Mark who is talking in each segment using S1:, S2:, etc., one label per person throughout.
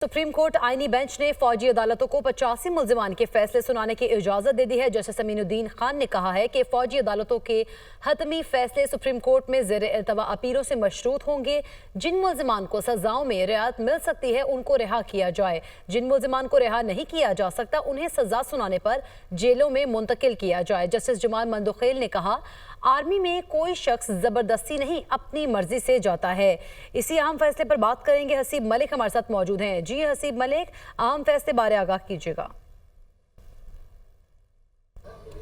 S1: Supreme court आईनी bench ने फौजी अदालतों को 85 मुल्जिमान के फैसले सुनाने की इजाजत दे दी है। जस्टिस अमीनुद्दीन खान ने कहा है कि फौजी अदालतों के हतमी फैसले सुप्रीम कोर्ट में ज़ेर इल्तवा अपीलों से मशरूत होंगे। जिन मुल्जिमान को सजाओं में रियायत मिल सकती है उनको रिहा किया जाए। जिन मुल्जिमान को रिहा नहीं किया जा सकता उन्हें सजा सुनाने पर जेलों में मुंतकिल किया जाए। जस्टिस जमाल मंदुखेल ने कहा, आर्मी में कोई शख्स जबरदस्ती नहीं अपनी मर्जी से जाता है। इसी अहम फैसले पर बात करेंगे। हसीब मलिक हमारे साथ मौजूद हैं। जी हसीब मलिक, अहम फैसले बारे आगाह कीजिएगा।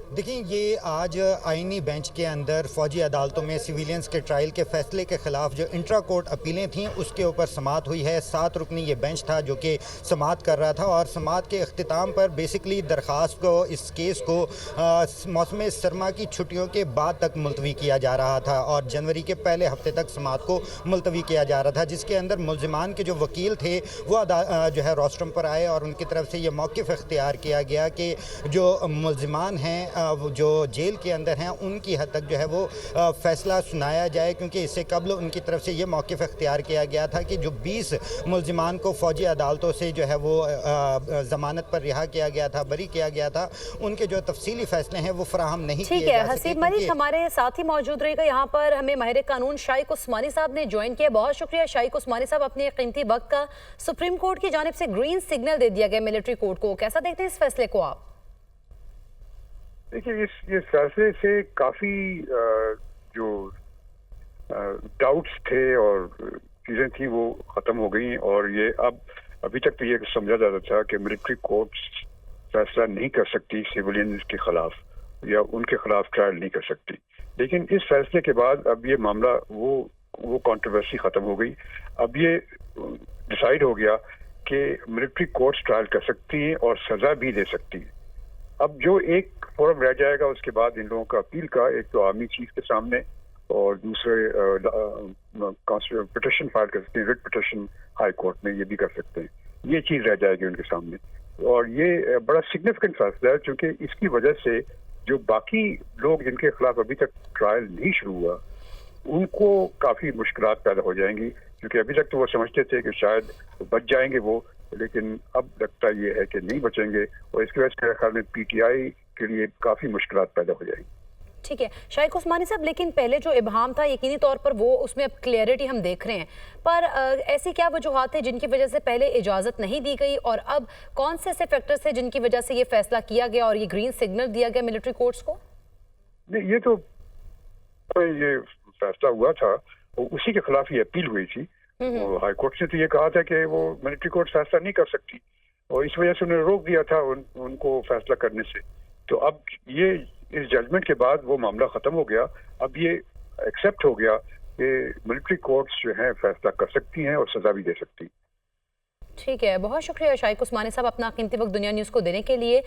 S2: देखिए, ये आज आईनी बेंच के अंदर फौजी अदालतों में सिविलियंस के ट्रायल के फैसले के खिलाफ जो इंट्रा कोर्ट अपीलें थीं उसके ऊपर समाअत हुई है। 7 रुकनी ये बेंच था जो कि समाअत कर रहा था और समाअत के अख्तिताम पर बेसिकली दरख्वास्त को, इस केस को मौसम सरमा की छुट्टियों के बाद तक मुलतवी किया जा रहा था और जनवरी के पहले हफ्ते तक समाअत को मुलतवी किया जा रहा था, जिसके अंदर मुल्जिमान के जो वकील थे वो जो है रोस्ट्रम पर आए और उनकी तरफ से ये मौक़िफ़ इख्तियार किया गया कि जो मुल्जिमान हैं जो जेल के अंदर हैं उनकी हद तक जो है वो फैसला सुनाया जाए, क्योंकि इससे कबल उनकी तरफ से ये मौक़िफ़ इख्तियार किया गया था कि जो 20 मुल्जिमान को फ़ौजी अदालतों से जो है वो ज़मानत पर रिहा किया गया था, बरी किया गया था, उनके जो तफसीली फ़ैसले हैं वो फराहम नहीं किए जा सके।
S1: हसीब मलिक हमारे साथ ही मौजूद रहेगा। यहाँ पर हमें माहिर कानून शाइक उस्मानी साहब ने ज्वाइन किया। बहुत शुक्रिया शाइक उस्मानी साहब, अपने कीमती वक्त का। सुप्रीम कोर्ट की जानिब से ग्रीन सिग्नल दे दिया गया मिलिट्री कोर्ट को, कैसा देखते हैं इस फैसले को आप?
S3: देखिए, इस फैसले से काफी जो डाउट्स थे और चीजें थी वो खत्म हो गई और ये अभी तक तो ये समझा जाता था कि मिलिट्री कोर्ट्स फैसला नहीं कर सकती सिविलियंस के खिलाफ या उनके खिलाफ ट्रायल नहीं कर सकती, लेकिन इस फैसले के बाद अब ये मामला वो कंट्रोवर्सी खत्म हो गई। अब ये डिसाइड हो गया कि मिलिट्री कोर्ट्स ट्रायल कर सकती हैं और सजा भी दे सकती हैं। अब जो एक फोरम रह जाएगा उसके बाद इन लोगों का अपील का, एक तो आर्मी चीफ के सामने और दूसरे पिटिशन फाइल कर सकते हैं, रिट पिटिशन हाई कोर्ट में, ये भी कर सकते हैं। ये चीज रह जाएगी उनके सामने और ये बड़ा सिग्निफिकेंट फैसला है, क्योंकि इसकी वजह से जो बाकी लोग जिनके खिलाफ अभी तक ट्रायल नहीं शुरू हुआ उनको काफी मुश्किलात पैदा हो जाएंगी, क्योंकि अभी तक तो वो समझते थे कि शायद बच जाएंगे वो, लेकिन अब लगता ये है कि नहीं बचेंगे और इसकी वजह से मेरे ख्याल में पीटीआई के लिए काफी मुश्किलात पैदा हो जाएगी।
S1: ठीक है शाइक उस्मानी साहब, लेकिन पहले जो इबहाम था यकीनी तौर पर वो उसमें अब क्लियरिटी हम देख रहे हैं, पर ऐसी क्या वजूहात है जिनकी वजह से पहले इजाजत नहीं दी गई और अब कौन से ऐसे फैक्टर्स थे जिनकी वजह से ये फैसला किया गया और ये ग्रीन सिग्नल दिया गया मिलिट्री कोर्ट्स को?
S3: नहीं, ये तो ये फैसला हुआ था उसी के खिलाफ ये अपील हुई थी। हाई कोर्ट ने तो ये कहा था कि वो मिलिट्री कोर्ट फैसला नहीं कर सकती और इस वजह से उन्होंने रोक दिया था उनको फैसला करने से। तो अब ये इस जजमेंट के बाद वो मामला खत्म हो गया। अब ये एक्सेप्ट हो गया कि मिलिट्री कोर्ट्स जो है फैसला कर सकती हैं और सजा भी दे सकती।
S1: ठीक है, बहुत शुक्रिया शाइक उस्मानी साहब अपना कीमती वक्त दुनिया न्यूज़ को देने के लिए।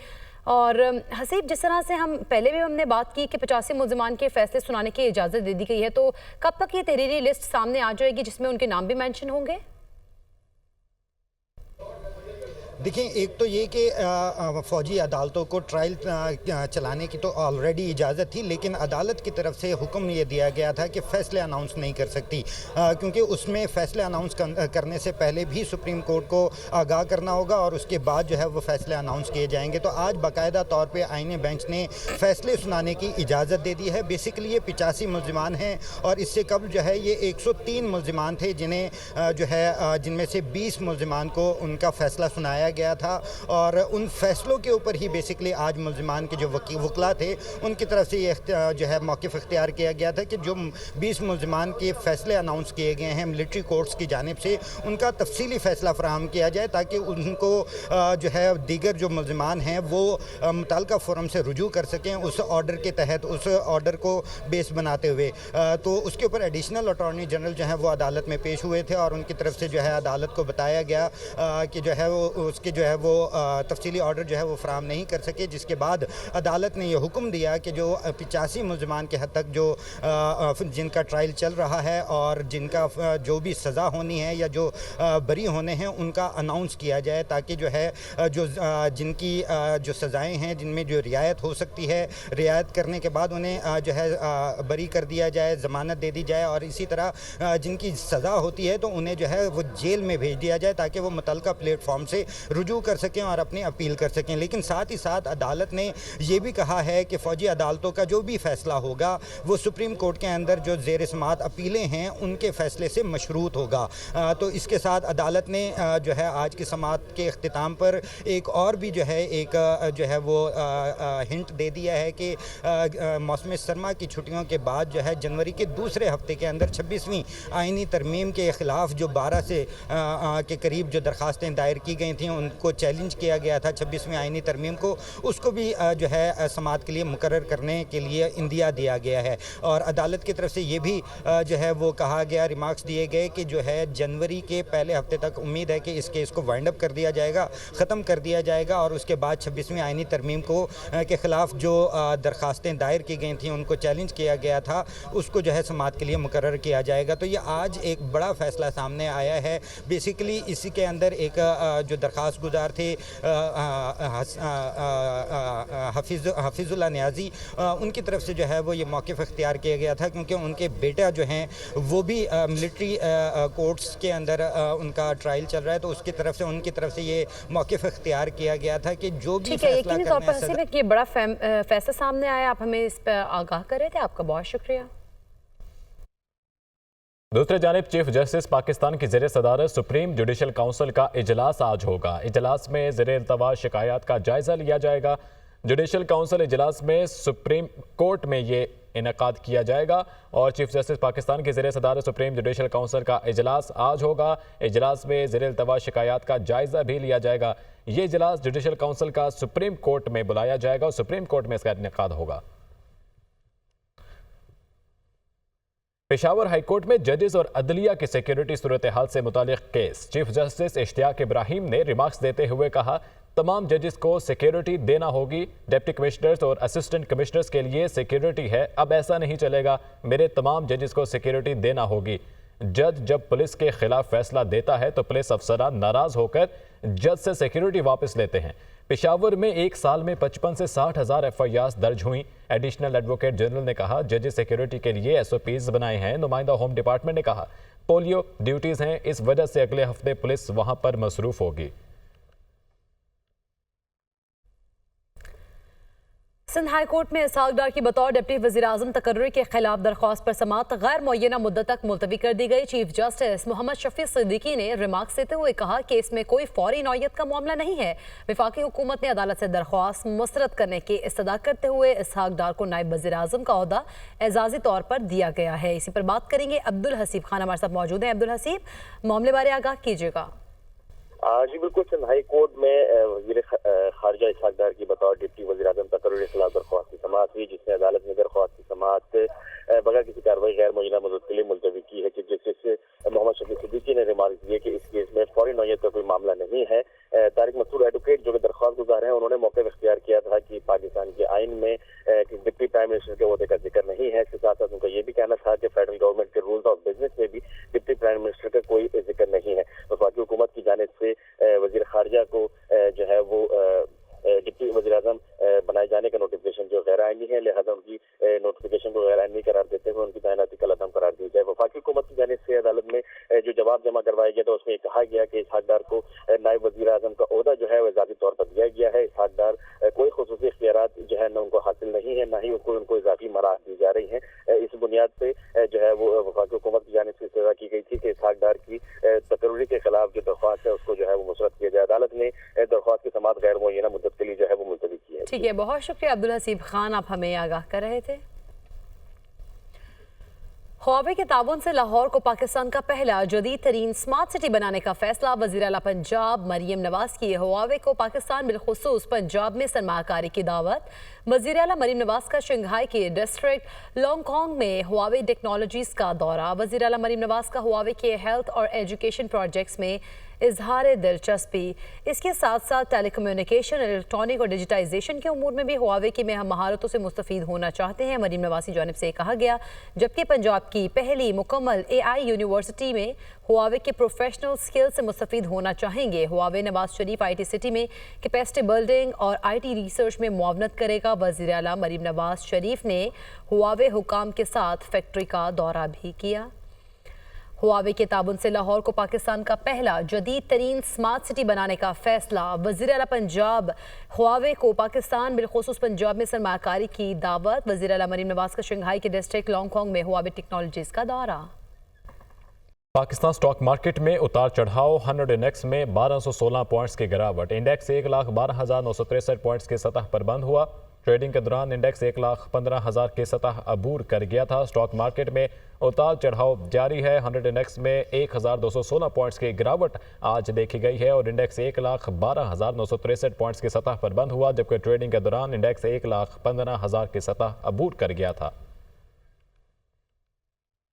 S1: और हसीब, जिस तरह से हम पहले भी हमने बात की कि 85 मुल्जिमान के फैसले सुनाने की इजाज़त दे दी गई है, तो कब तक ये तहरीरी लिस्ट सामने आ जाएगी जिसमें उनके नाम भी मेंशन होंगे?
S2: देखिए, एक तो ये कि फ़ौजी अदालतों को ट्रायल चलाने की तो ऑलरेडी इजाज़त थी, लेकिन अदालत की तरफ से हुक्म ये दिया गया था कि फ़ैसले अनाउंस नहीं कर सकती, क्योंकि उसमें फ़ैसले अनाउंस करने से पहले भी सुप्रीम कोर्ट को आगाह करना होगा और उसके बाद जो है वो फ़ैसले अनाउंस किए जाएंगे। तो आज बाकायदा तौर पर आईनी बेंच ने फ़ैसले सुनाने की इजाज़त दे दी है। बेसिकली ये 85 मुल्जिमान हैं और इससे कबल जो है ये 103 मुल्जिमान थे जिन्हें जो है जिनमें से 20 मुल्जिमान को उनका फ़ैसला सुनाया गया था और उन फैसलों के ऊपर ही बेसिकली आज मुल्जिमान के जो वकला थे उनकी तरफ से ये जो है मौक़िफ़ इख्तियार किया गया था कि जो 20 मुल्जिमान के फ़ैसले अनाउंस किए गए हैं मिलिट्री कोर्ट्स की जानिब से, उनका तफसीली फ़ैसला फराहम किया जाए ताकि उनको जो है दीगर जो मुल्जिमान हैं वो मुतल्लिका फोरम से रुजू कर सकें उस ऑर्डर के तहत, उस ऑर्डर को बेस बनाते हुए। तो उसके ऊपर एडिशनल अटॉर्नी जनरल जो है वो अदालत में पेश हुए थे और उनकी तरफ से जो है अदालत को बताया गया कि जो है वो उसके जो है वो तफसीली ऑर्डर जो है वो फराहम नहीं कर सके, जिसके बाद अदालत ने यह हुक्म दिया कि जो 85 मुलजमान के हद तक जो जिनका ट्रायल चल रहा है और जिनका जो भी सज़ा होनी है या जो बरी होने हैं उनका अनाउंस किया जाए, ताकि जो है जो जिनकी जो सज़ाएं हैं जिनमें जो रियायत हो सकती है, रियायत करने के बाद उन्हें जो है बरी कर दिया जाए, ज़मानत दे दी जाए, और इसी तरह जिनकी सज़ा होती है तो उन्हें जो है वो जेल में भेज दिया जाए ताकि वो मुतल्लिका प्लेटफॉर्म से रुजू कर सकें और अपनी अपील कर सकें। लेकिन साथ ही साथ अदालत ने ये भी कहा है कि फ़ौजी अदालतों का जो भी फ़ैसला होगा वो सुप्रीम कोर्ट के अंदर जो ज़ेर समाअत अपीलें हैं उनके फ़ैसले से मशरूत होगा। तो इसके साथ अदालत ने जो है आज की समाअत के अख्तिताम पर एक और भी जो है एक जो है वो हिंट दे दिया है कि मौसम सरमा की छुट्टियों के बाद जो है जनवरी के दूसरे हफ्ते के अंदर 26वीं आइनी तरमीम के ख़िलाफ़ जो 12 से के करीब जो दरख्वास्तें दायर की गई थी उनको चैलेंज किया गया था 26वीं आइनी तरमीम को, उसको भी जो है समाअत के लिए मुकर्रर करने के लिए इंदिया दिया गया है। और अदालत की तरफ से ये भी जो है वो कहा गया, रिमार्क्स दिए गए कि जो है जनवरी के पहले हफ्ते तक उम्मीद है कि इस केस को वाइंड अप कर दिया जाएगा, ख़त्म कर दिया जाएगा, और उसके बाद 26वीं आइनी तरमीम को के ख़िलाफ़ जो दरख्वास्तें दायर की गई थी उनको चैलेंज किया गया था उसको जो है समाअत के लिए मुकर्रर किया जाएगा। तो ये आज एक बड़ा फ़ैसला सामने आया है। बेसिकली इसी के अंदर एक जो दरख्वास्त गुजार थे हफीज़ुल्लाह नियाज़ी, उनकी तरफ से जो है वो ये मौक़िफ़ इख्तियार किया गया था क्योंकि उनके बेटा जो हैं वो भी मिलिट्री कोर्ट्स के अंदर उनका ट्रायल चल रहा है, तो उसकी तरफ से उनकी तरफ से ये मौक़िफ़ इख्तियार किया गया था कि जो भी फैसला करना है।
S1: ये बड़ा फैसला सामने आया, आप हमें इस पर आगाह कर रहे थे, आपका बहुत शुक्रिया।
S4: दूसरी जानिब चीफ जस्टिस पाकिस्तान की ज़ेर सदारत सुप्रीम जुडिशल काउंसिल का इजलास आज होगा। इजलास में ज़ेर इल्तवा शिकायत का जायज़ा लिया जाएगा। जुडिशल काउंसिल इजलास में सुप्रीम कोर्ट में ये इनेकाद किया जाएगा और चीफ जस्टिस पाकिस्तान की ज़ेर सदारत सुप्रीम जुडिशल काउंसिल का इजलास आज होगा। इजलास में ज़ेर इल्तवा शिकायत का जायज़ा भी लिया जाएगा। ये इजलास जुडिशल काउंसिल का सुप्रीम कोर्ट में बुलाया जाएगा और सुप्रीम कोर्ट में इसका इनेकाद होगा। पेशावर हाई कोर्ट में जजेस और अदलिया की सिक्योरिटी सूरत हाल से मुतालिक case. Chief justice Ishtiaq Ibrahim ने रिमार्क्स देते हुए कहा, तमाम जजेस को सिक्योरिटी देना होगी। डिप्टी कमिश्नर्स और असिस्टेंट कमिश्नर्स के लिए सिक्योरिटी है, अब ऐसा नहीं चलेगा, मेरे तमाम जजेस को सिक्योरिटी देना होगी। जज जब पुलिस के खिलाफ फैसला देता है तो पुलिस अफसरान नाराज होकर जज से सिक्योरिटी वापस लेते हैं। पेशावर में एक साल में 55 से 60 हज़ार FIRs दर्ज हुई। एडिशनल एडवोकेट जनरल ने कहा, जजेस सिक्योरिटी के लिए SOPs बनाए हैं। नुमाइंदा होम डिपार्टमेंट ने कहा, पोलियो ड्यूटीज़ हैं, इस वजह से अगले हफ्ते पुलिस वहां पर मसरूफ होगी।
S1: सिंध हाई कोर्ट में इसहाक डार की बतौर डिप्टी वज़ीर-ए-आज़म तकर्रुरी के खिलाफ दरख्वास्त पर समाअत गैर मुअय्यना मुद्दत तक मुलतवी कर दी गई। चीफ जस्टिस मोहम्मद शफी सिद्दीकी ने रिमार्क्स देते हुए कहा कि इसमें कोई फौरी नौयत का मामला नहीं है। वफाकी हुकूमत ने अदालत से दरख्वास्त मुस्तरद करने की इस्तदा करते हुए इसहाक डार को नायब वज़ीर-ए-आज़म का ओहदा एजाजी तौर पर दिया गया है। इसी पर बात करेंगे। अब्दुल हसीब खान हमारे साथ मौजूद हैं। अब्दुल हसीब, मामले बारे आगाह कीजिएगा।
S5: जी बिल्कुल, सिंध हाई कोर्ट में वज़ीर खारजा इसहाक डार की बतौर डिप्टी वज़ीर-ए-आज़म तकर्रुरी के खिलाफ दरख्वास्त की समाअत हुई, जिसमें अदालत ने दरख्वास्त की समाअत बगैर किसी कार्रवाई गैर मुअय्यना मुद्दत के लिए मुलतवी की है। चीफ जस्टिस मोहम्मद शफी सिद्दीकी ने रिमार्क दिए कि इस केस में फौरी नौयत का कोई मामला नहीं है। तारिक मसूद एडवोकेट जो कि दरख्वास्त गुजार हैं, उन्होंने मौक़िफ़ इख्तियार किया था कि पाकिस्तान के आइन में डिप्टी प्राइम मिनिस्टर के ओहदे का जिक्र नहीं है। इसके साथ साथ उनका ये भी कहना था कि फेडरल गवर्नमेंट के रूल्स ऑफ बिजनेस में भी डिप्टी प्राइम मिनिस्टर का कोई जिक्र नहीं है। वफाकी हुकूमत की जानिब से वज़ीर खारजा को जो है वो डिप्टी वज़ीर-ए-आज़म बनाए जाने का नोटिफिकेशन जो गैर आईनी है, लिहाजा उनकी नोटिफिकेशन को गैर आईनी करार देते हुए उनकी तैनाती कल अदम करार दी जाए। वफाकी हुकूमत की जानिब से अदालत में जो जवाब जमा करवाया गया था उसमें कहा गया कि इसहाक डार को नायब वज़ीर-ए-आज़म का ओहदा जो है वह ज़ाती तौर पर दिया गया है। इसहाक डार कोई खुसूसी इख्तियारात जो है न उनको हासिल नहीं है, न ही उनको इजाफी मराहत दी जा रही है। इस बुनियाद पे जो है वो वफाकी हुकूमत की जानिब से इस्तदा की गई थी कि इसहाक डार की तकर्रुरी के खिलाफ जो दरख्वास्त है उसको जो है वो मुस्तरद किया जाए। अदालत ने दरख्वास्त की समाअत गैर मुअय्यना मुद्दत के लिए जो है वो मुलतवी की है।
S1: ठीक है, बहुत शुक्रिया अब्दुल हसीब खान, आप हमें आगाह कर रहे थे। ख्वाबे के ताउन से लाहौर को पाकिस्तान का पहला जदीद तरीन स्मार्ट सिटी बनाने का फैसला। वज़ीर आला पंजाब मरियम नवाज की ख्वाबे को पाकिस्तान बिलखुसूस पंजाब में सरमाकारी की दावत। वज़ीर आला मरियम नवाज का शंघाई के डिस्ट्रिक्ट लॉन्गकॉन्ग में ख्वाबे टेक्नोलॉजीज़ का दौरा। वज़ीर आला मरियम नवाज का ख्वाबे के हेल्थ और एजुकेशन प्रोजेक्ट्स में इजहार दिलचस्पी। इसके साथ साथ टेलीकम्युनिकेशन, इलेक्ट्रॉनिक और डिजिटाइजेशन के उमूर में भी हुआवे की में हम महारतों से मुस्तफीद होना चाहते हैं, मरीम नवाज की जानिब से कहा गया। जबकि पंजाब की पहली मुकम्मल AI यूनिवर्सिटी में हुआवे के प्रोफेशनल स्किल से मुस्तफीद होना चाहेंगे। Huawei Nawaz Sharif IT city में कैपेसिटी बिल्डिंग और IT रिसर्च में मुआवनत करेगा। वज़ीर आला मरीम नवाज शरीफ ने हुआवे हुकाम के साथ फैक्ट्री का दौरा भी किया। हुआवे के ताबुन से लाहौर को पाकिस्तान का पहला जदीद तरीन स्मार्ट सिटी बनाने का फैसला। वज़ीर आला पंजाब हुआवे को पाकिस्तान बिलखुसूस पंजाब में सरमाकारी की दावत। वज़ीर आला मरीम नवाज का शंघाई के डिस्ट्रिक्ट लॉन्गकॉन्ग में हुआवे टेक्नोलॉजीज का दौरा।
S4: पाकिस्तान स्टॉक मार्केट में उतार चढ़ाव। 100 इंडेक्स में 1216 पॉइंट्स की गिरावट। इंडेक्स 1,12,963 पॉइंट्स की सतह पर बंद हुआ। ट्रेडिंग के दौरान इंडेक्स 1,15,000 की सतह अबूर कर गया था। स्टॉक मार्केट में उतार चढ़ाव जारी है। 100 इंडेक्स में 1,216 पॉइंट्स की गिरावट आज देखी गई है और इंडेक्स 1,12,963 पॉइंट्स की सतह पर बंद हुआ, जबकि ट्रेडिंग के दौरान इंडेक्स 1,15,000 की सतह अबूर कर गया था।